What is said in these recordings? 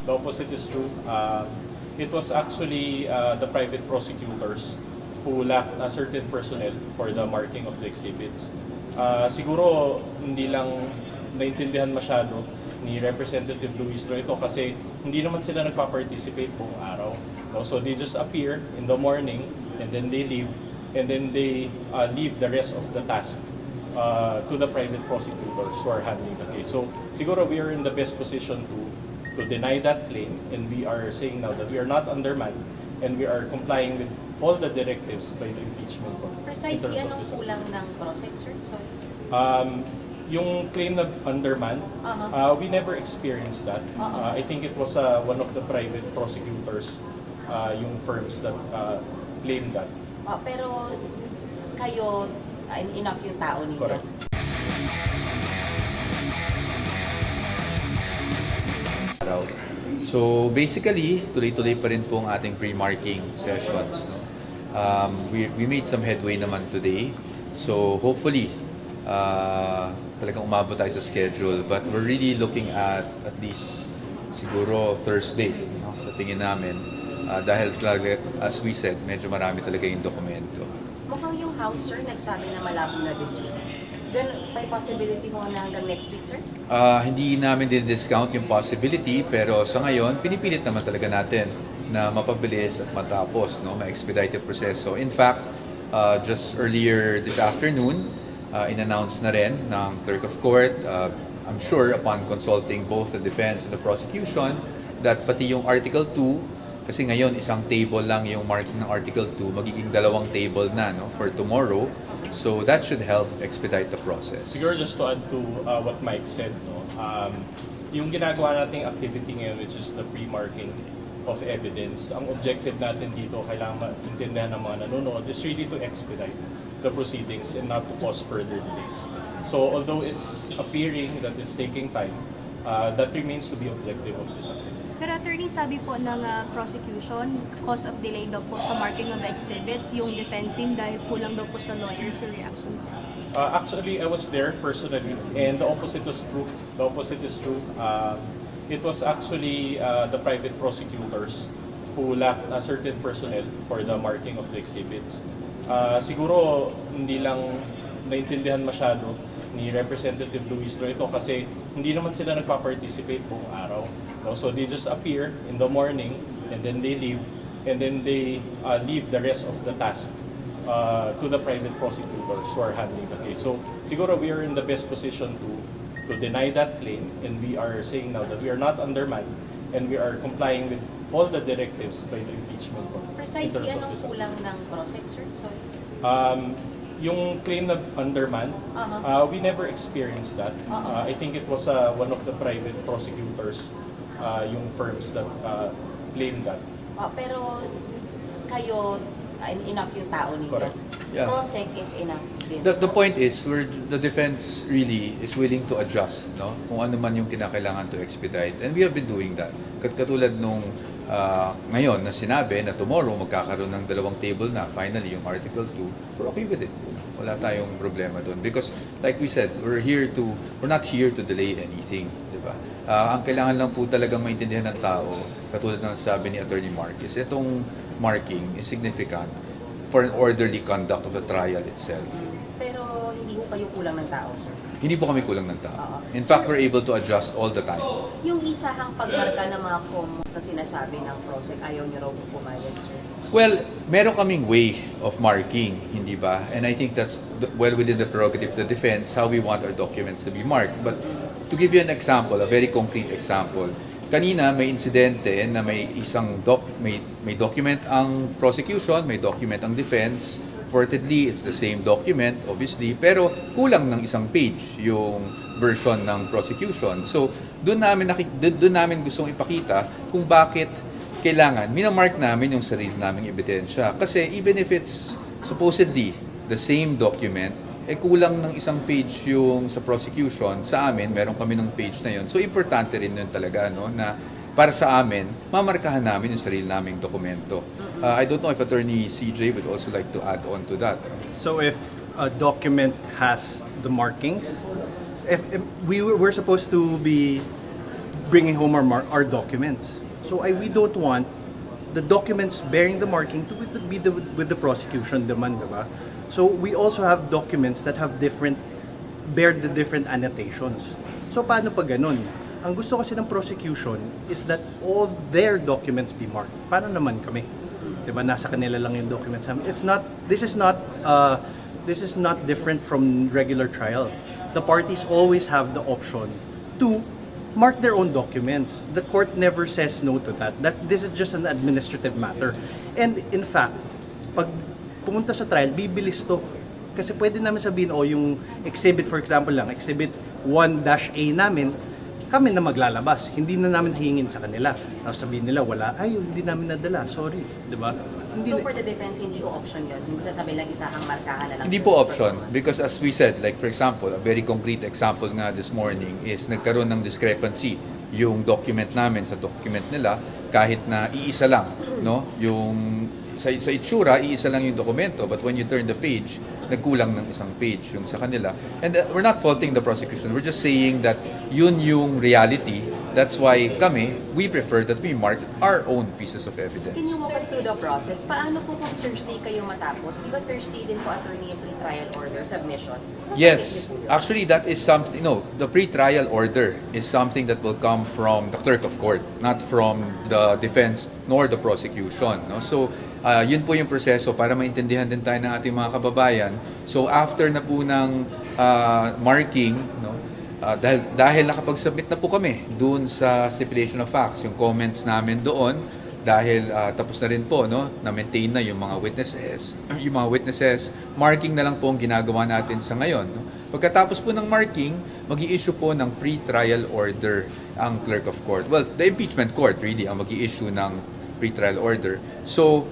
The opposite is true. It was actually the private prosecutors who lacked a certain personnel for the marking of the exhibits. Siguro hindi lang naintindihan masyado ni Representative Luis Roy ito kasi hindi naman sila nagpa-participate buong araw. No? So they just appear in the morning and then they leave and then they leave the rest of the task to the private prosecutors who are handling the case. So siguro we are in the best position to deny that claim, and we are saying now that we are not undermanned and we are complying with all the directives by the impeachment court. Precisely, anong kulang ng PROSEC, sir? Sorry. Yung claim na undermanned, we never experienced that. I think it was one of the private prosecutors, yung firms that claimed that. Pero kayo, enough yung tao ninyo? Correct. So basically, tuloy-tuloy pa rin po ang ating pre-marking sessions. No? We made some headway naman today. So hopefully, talagang umabot tayo sa schedule. But we're really looking at least siguro Thursday, no? Sa tingin namin. Dahil talaga, as we said, medyo marami talaga yung dokumento. Mukhang yung House, sir, nagsabi na malabo na this week. Then, may possibility mo na hanggang next week, sir? Hindi namin din-discount yung possibility, pero sa ngayon, pinipilit naman talaga natin na mapabilis at matapos, no? Ma-expedite yung proseso. In fact, just earlier this afternoon, in-announce na rin ng Clerk of Court, I'm sure upon consulting both the defense and the prosecution, that pati yung Article 2, kasi ngayon isang table lang yung marking ng Article 2, magiging dalawang table na, no, for tomorrow. So that should help expedite the process. Siguro just to add to what Mike said, no, yung ginagawa nating activity ngayon, which is the pre-marking of evidence, ang objective natin dito, kailangan maintindihan ng mga nanonood, is really to expedite the proceedings and not to cause further delays. So although it's appearing that it's taking time, that remains to be objective of this activity. Pero attorney, sabi po ng prosecution, cause of delay daw po sa marking of exhibits, yung defense team dahil kulang daw po sa lawyers or reactions. Actually, I was there personally, and the opposite is true. The opposite is true. It was actually the private prosecutors who lacked a certain personnel for the marking of the exhibits. Siguro hindi lang naintindihan masyado ni Representative Luis Roy ito kasi hindi naman sila nagpa-participate buong araw. No? So they just appear in the morning and then they leave and then they leave the rest of the task to the private prosecutors who are handling the case. So siguro we are in the best position to deny that claim, and we are saying now that we are not undermanned and we are complying with all the directives by the impeachment court. Precisely, anong kulang ng PROSEC, sir? Sorry. Yung claim na undermanned, we never experienced that. I think it was one of the private prosecutors, yung firms that claimed that. Pero kayo, enough yung tao ninyo? Correct. Yeah. PROSEC is enough din? The point is, the defense really is willing to adjust, no? Kung ano man yung kinakailangan to expedite. And we have been doing that. Katulad nung ngayon na sinabi na tomorrow magkakaroon ng dalawang table na finally yung Article 2, we're okay with it. Wala tayong problema doon. Because like we said, we're not here to delay anything. Diba? Ang kailangan lang po talagang maintindihan ng tao, katulad ng sabi ni Attorney Mark, is itong marking is significant for an orderly conduct of the trial itself. Pero hindi ko kayo kulang ng tao, sir? Hindi po kami kulang ng tao. In fact, we're able to adjust all the time. Yung isahang pagmarka ng mga commons na sinasabi ng PROSEC, ayaw niyo raw pumayag, sir? Well, meron kaming way of marking, hindi ba? And I think that's well within the prerogative of the defense, how we want our documents to be marked. But to give you an example, a very concrete example, kanina may insidente na may isang may document ang prosecution, may document ang defense. Reportedly, it's the same document, obviously, pero kulang ng isang page yung version ng prosecution. So, doon namin gustong ipakita kung bakit kailangan minamark namin yung sarili naming ebidensya. Kasi even if it's supposedly the same document, kulang ng isang page yung sa prosecution. Sa amin, meron kami ng page na yun. So, importante rin yun talaga, no, na para sa amin, mamarkahan namin yung sarili naming dokumento. I don't know if Attorney CJ would also like to add on to that. So if a document has the markings, if we're supposed to be bringing home our documents. So we don't want the documents bearing the marking to be with the prosecution naman, diba? So we also have documents that have bear the different annotations. So paano pag ganun? Ang gusto kasi ng prosecution is that all their documents be marked. Paano naman kami? 'Di ba? Nasa kanila lang yung documents. This is not different from regular trial. The parties always have the option to mark their own documents. The court never says no to that. This is just an administrative matter. And in fact, pag pumunta sa trial, bibilis to. Kasi pwede namin sabihin, yung exhibit, for example lang, exhibit 1-A namin, kami na maglalabas. Hindi na namin hihingin sa kanila. Tapos sabihin nila, hindi namin nadala. Sorry. Diba? So for the defense, hindi ko option yun? Hindi ko sabi lang isahang markahan na lang? Hindi po option because as we said, like for example, a very concrete example nga this morning is nagkaroon ng discrepancy yung document namin sa document nila kahit na iisa lang, no? Yung sa itsura, iisa lang yung dokumento, but when you turn the page, nagkulang ng isang page yung sa kanila. And we're not faulting the prosecution. We're just saying that yun yung reality. That's why we prefer that we mark our own pieces of evidence. Can you walk us through the process? Paano po kung Thursday kayo matapos? Di ba Thursday din po attorney yung pre-trial order submission? Yes, actually that is something, the pre-trial order is something that will come from the clerk of court, not from the defense nor the prosecution. No? So, yun po yung proseso para maintindihan din tayo ng ating mga kababayan. So, after na po ng marking, dahil nakapag-submit na po kami doon sa stipulation of facts, yung comments namin doon, dahil tapos na rin po na-maintain na yung mga witnesses, marking na lang po ang ginagawa natin sa ngayon. Pagkatapos po ng marking, mag-i-issue po ng pre-trial order ang clerk of court. Well, the impeachment court really ang mag-i-issue ng pre-trial order. So,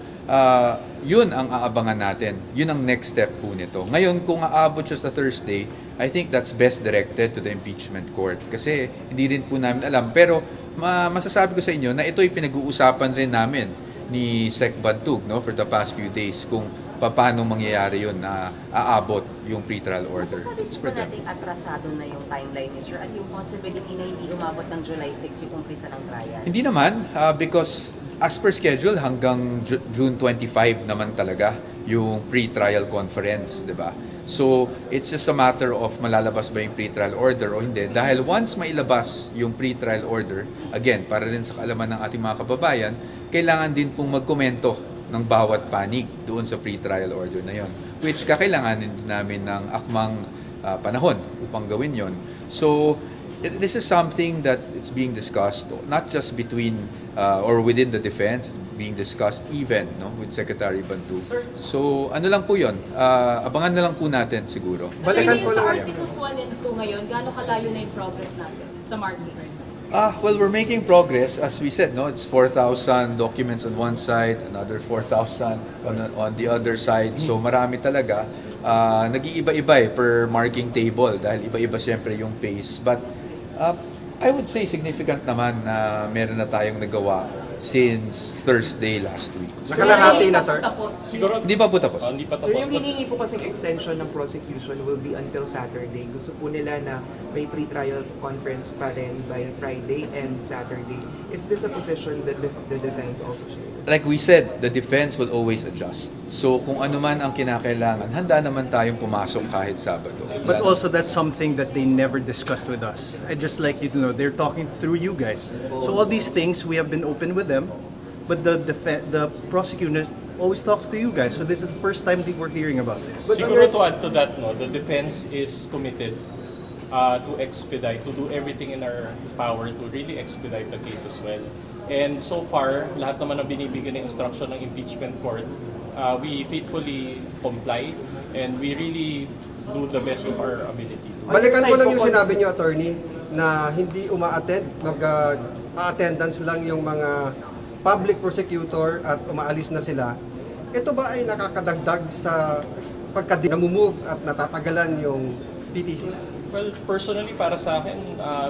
yun ang aabangan natin. Yun ang next step po nito. Ngayon, kung aabot siya sa Thursday, I think that's best directed to the impeachment court. Kasi hindi rin po namin alam. Pero masasabi ko sa inyo na ito'y pinag-uusapan rin namin ni Sec Bantug for the past few days kung paano mangyayari yun na aabot yung pre-trial order. Masasabi po ba natin atrasado na yung timeline ni Sir at yung possibility na hindi umabot ng July 6 yung umpisa ng trial? Hindi naman because as per schedule hanggang June 25 naman talaga yung pre-trial conference, di ba? So, it's just a matter of malalabas ba yung pre-trial order o hindi. Dahil once mailabas yung pre-trial order, again, para rin sa kaalaman ng ating mga kababayan, kailangan din pong magkomento ng bawat panig doon sa pre-trial order na yon, which kakailanganin din namin ng akmang panahon upang gawin yon. So, this is something that is being discussed not just between or within the defense, it's being discussed even with Secretary Bantug. So ano lang po yun, abangan na lang po natin siguro. Balikan ko lang. Sa Articles 1 and 2 ngayon, gaano kalayo na yung progress natin sa marking? Well, we're making progress. As we said, it's 4,000 documents on one side, another 4,000 on the other side. So marami talaga. Nag-iiba-iba per marking table dahil iba-iba siyempre yung pace. But I would say significant naman na meron na tayong nagawa since Thursday last week. Nakalahati na, sir? Siguro, Hindi pa po tapos. hindi pa tapos. Sir, yung hiningi po kasing extension ng prosecution will be until Saturday. Gusto po nila na may pre-trial conference pa rin by Friday and Saturday. Is this a position that the defense also shares? Like we said, the defense will always adjust. So kung ano man ang kinakailangan, handa naman tayong pumasok kahit Sabado. But also that's something that they never discussed with us. I just like you to know, they're talking through you guys. So all these things, we have been open with them, but the prosecutor always talks to you guys. So this is the first time that we're hearing about this. Siguro to add to that, the defense is committed to expedite, to do everything in our power to really expedite the case as well. And so far, lahat naman ng binibigyan ng instruction ng impeachment court, we faithfully comply and we really do the best of our ability. Balikan ko lang yung sinabi niyo, attorney, na hindi uma-attend, mag-attendance lang yung mga public prosecutor at umaalis na sila. Ito ba ay nakakadagdag sa pagka-namumove at natatagalan yung PTC? Well, personally, para sa akin,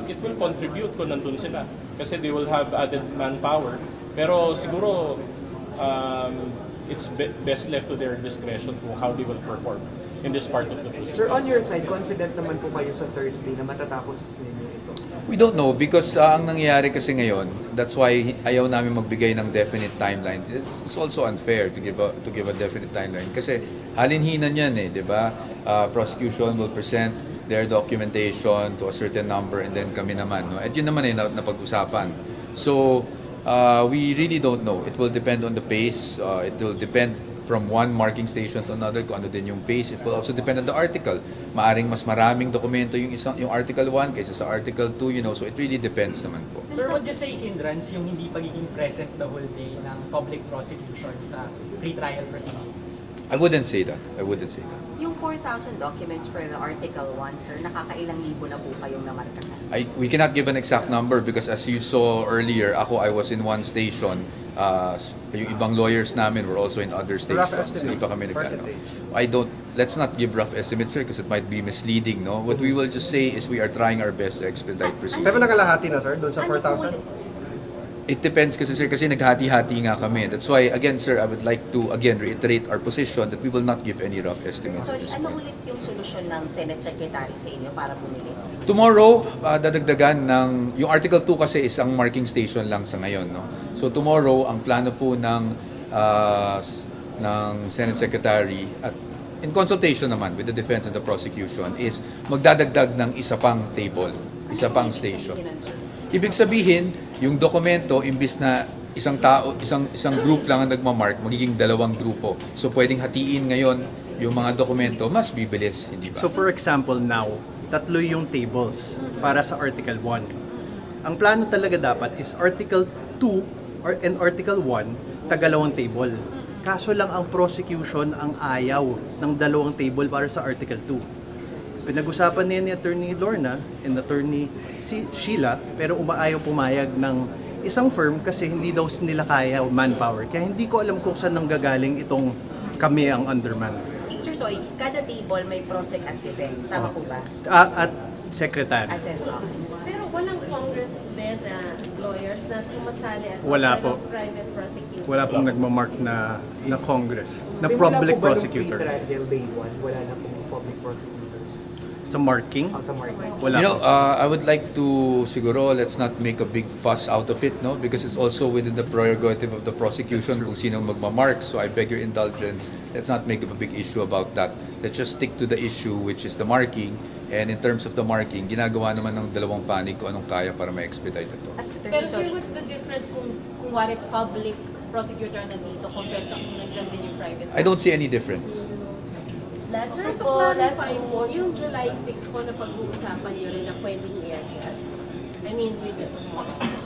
it will contribute kung nandun sila. Kasi they will have added manpower. Pero siguro, it's best left to their discretion kung how they will perform in this part of the process. Sir, on your side, confident naman po kayo sa Thursday na matatapos ninyo ito? We don't know because ang nangyayari kasi ngayon, that's why ayaw namin magbigay ng definite timeline. It's also unfair to give a definite timeline kasi halinhinan yan eh, 'di ba? Prosecution will present their documentation to a certain number and then kami naman, no? At yun naman ay napag-usapan. So, we really don't know. It will depend on the pace. It will depend from one marking station to another kung ano din yung pace. It will also depend on the article. Maaring mas maraming dokumento yung Article 1 kaysa sa Article 2, so it really depends naman po. Sir, would you say hindrance yung hindi pagiging present the whole day ng public prosecution sa pre-trial proceedings? I wouldn't say that. Yung 4,000 documents for the Article 1, sir, nakakailang libo na po kayong namarkahan? We cannot give an exact number because as you saw earlier, I was in one station. Yung ibang lawyers namin were also in other Rough stations. estimate, Hindi pa kami percentage. Let's not give rough estimates, sir, because it might be misleading, no? What we will just say is we are trying our best to expedite proceedings. Pero nakalahati na, sir, doon sa Ano po 4,000? ulit? It depends kasi sir, kasi naghati-hati nga kami. That's why, again sir, I would like to again reiterate our position that we will not give any rough estimates at Sorry, this ano point. ulit yung solusyon ng Senate Secretary sa inyo para bumilis? Tomorrow, dadagdagan ng, yung Article 2 kasi is ang marking station lang sa ngayon, no? So tomorrow, ang plano po ng Senate Secretary at in consultation naman with the defense and the prosecution is magdadagdag ng isa pang table, isa pang station. Ibig sabihin, yung dokumento, imbis na isang group lang ang nagmamark, magiging dalawang grupo. So pwedeng hatiin ngayon yung mga dokumento, mas bibilis, hindi ba? So for example now, 3 yung tables para sa Article 1. Ang plano talaga dapat is Article 2 and Article 1, tagalawang table. Kaso lang ang prosecution ang ayaw ng dalawang table para sa Article 2. Pinag-usapan niya ni Attorney Lorna and Attorney Sheila, pero umaayaw pumayag ng isang firm kasi hindi daw nila kaya manpower. Kaya hindi ko alam kung saan nanggagaling itong kami ang underman. Sir, sorry, kada table may prosec at defense. Tama po ba? At secretary. As in, Pero walang congressmen na lawyers na sumasali at Wala po. private prosecutor. Wala pong nagmamark na Congress, na Simula public po ba nung prosecutor. pre-trial day 1, wala na pong public prosecutors Sa marking, sa market? wala po. I would like to siguro let's not make a big fuss out of it, no, because it's also within the prerogative of the prosecution kung sino magmamark. So I beg your indulgence. Let's not make a big issue about that. Let's just stick to the issue, which is the marking. And in terms of the marking, ginagawa naman ng dalawang panig kung anong kaya para ma-expedite ito. Pero sir, what's the difference kung wari public prosecutor na dito compared sa kung nandyan din yung private? I don't see any difference. Last Sir, week to clarify po, yung July 6 po na pag-uusapan nyo rin na pwedeng i-adjust. I mean, with the...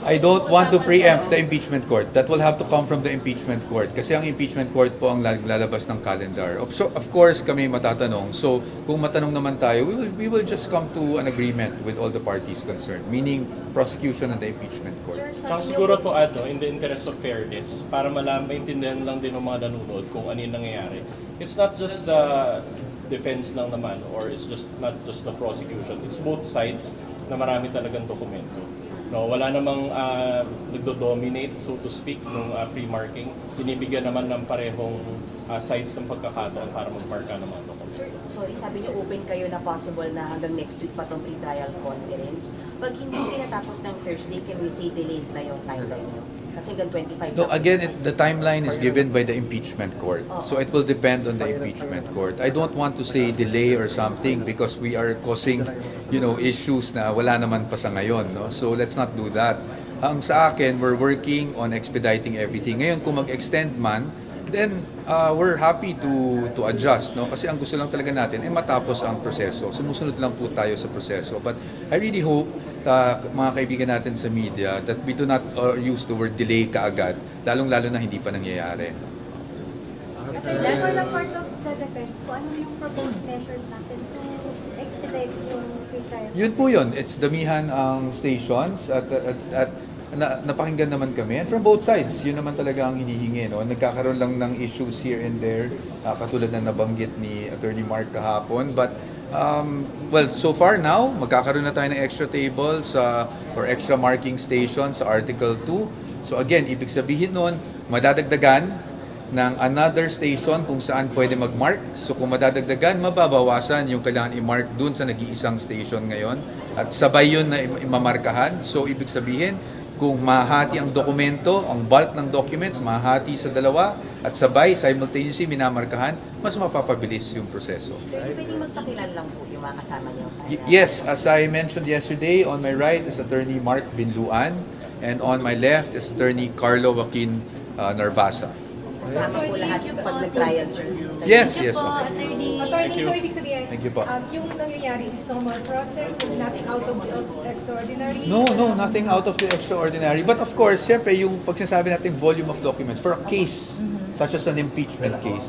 I don't want to preempt the impeachment court. That will have to come from the impeachment court. Kasi ang impeachment court po ang lalabas ng calendar. So, of course, kami matatanong. So, kung matanong naman tayo, we will just come to an agreement with all the parties concerned. Meaning, prosecution and the impeachment court. Sir, Tsaka sabi siguro niyo, to in the interest of fairness, para maintindihan lang din ng mga nanonood kung ano yung nangyayari. It's not just the defense lang naman or it's not just the prosecution. It's both sides na marami talagang dokumento. No, wala namang nagdo-dominate, so to speak, ng pre-marking. Binibigyan naman ng parehong sides ng pagkakataon para magmarka ng mga dokumento. Sir, sorry, sabi niyo open kayo na possible na hanggang next week pa tong pre-trial conference. Pag hindi tinatapos ng Thursday, can we say delayed na yung timeline niyo? Kasi hanggang 25 No, na po. again, the timeline is given by the impeachment court. So it will depend on the impeachment court. I don't want to say delay or something because we are causing, issues na wala naman pa sa ngayon, no? So let's not do that. Ang sa akin, we're working on expediting everything. Ngayon, kung mag-extend man, then we're happy to adjust, no? Kasi ang gusto lang talaga natin ay matapos ang proseso. Sumusunod lang po tayo sa proseso. But I really hope mga kaibigan natin sa media that we do not use the word delay kaagad, lalong-lalo na hindi pa nangyayari. For the part of the defense, kung ano yung proposed measures natin to expedite yung pre-trial? Yun po yun. It's damihan ang stations at napakinggan naman kami. And from both sides, yun naman talaga ang hinihingi. No? Nagkakaroon lang ng issues here and there, katulad na nabanggit ni Attorney Mark kahapon. But so far now, magkakaroon na tayo ng extra tables or extra marking stations sa Article 2. So again, ibig sabihin nun, madadagdagan ng another station kung saan pwede mag-mark. So kung madadagdagan, mababawasan yung kailangan i-mark dun sa nag-iisang station ngayon. At sabay yun na imamarkahan. So ibig sabihin, kung mahati ang dokumento, ang bulk ng documents, mahati sa dalawa, at sabay, simultaneously, minamarkahan, mas mapapabilis yung proseso. Pero pwedeng magpakilan lang po yung mga kasama niyo. Yes, as I mentioned yesterday, on my right is Attorney Mark Binluan, and on my left is Attorney Carlo Joaquin Narvasa. Kasama po lahat pag nag-trial, sir. Yes, Thank you yes. po, Okay. Attorney. Attorney, so ibig sabihin, Thank you po. yung nangyayari is normal process, nothing out of the extraordinary? No, nothing out of the extraordinary. But of course, siyempre, yung pag sinasabi natin volume of documents for a case, such as an impeachment case,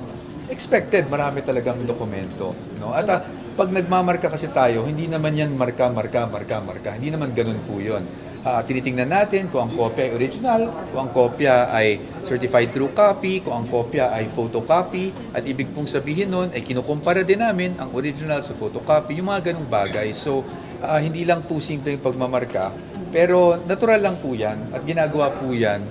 expected, marami talagang dokumento. No? At pag nagmamarka kasi tayo, hindi naman yan marka. Hindi naman ganun po yun. Tinitingnan natin kung ang kopya ay original, kung ang kopya ay certified true copy, kung ang kopya ay photocopy, at ibig pong sabihin nun ay kinukumpara din namin ang original sa photocopy, yung mga ganung bagay. So, hindi lang po simple yung pagmamarka, pero natural lang po yan at ginagawa po yan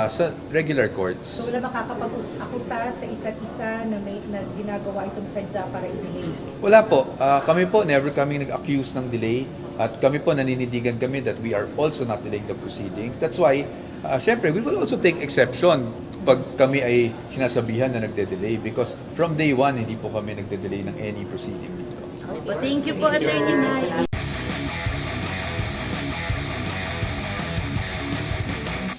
sa regular courts. So wala makakapag-akusa sa isa't isa na may na ginagawa itong sadya para i-delay? Wala po. Kami po, never kami nag-accuse ng delay. At kami po, naninindigan kami that we are also not delaying the proceedings. That's why, syempre, we will also take exception pag kami ay sinasabihan na nagde-delay because from day one, hindi po kami nagde-delay ng any proceeding dito. Thank you po, Attorney Nay.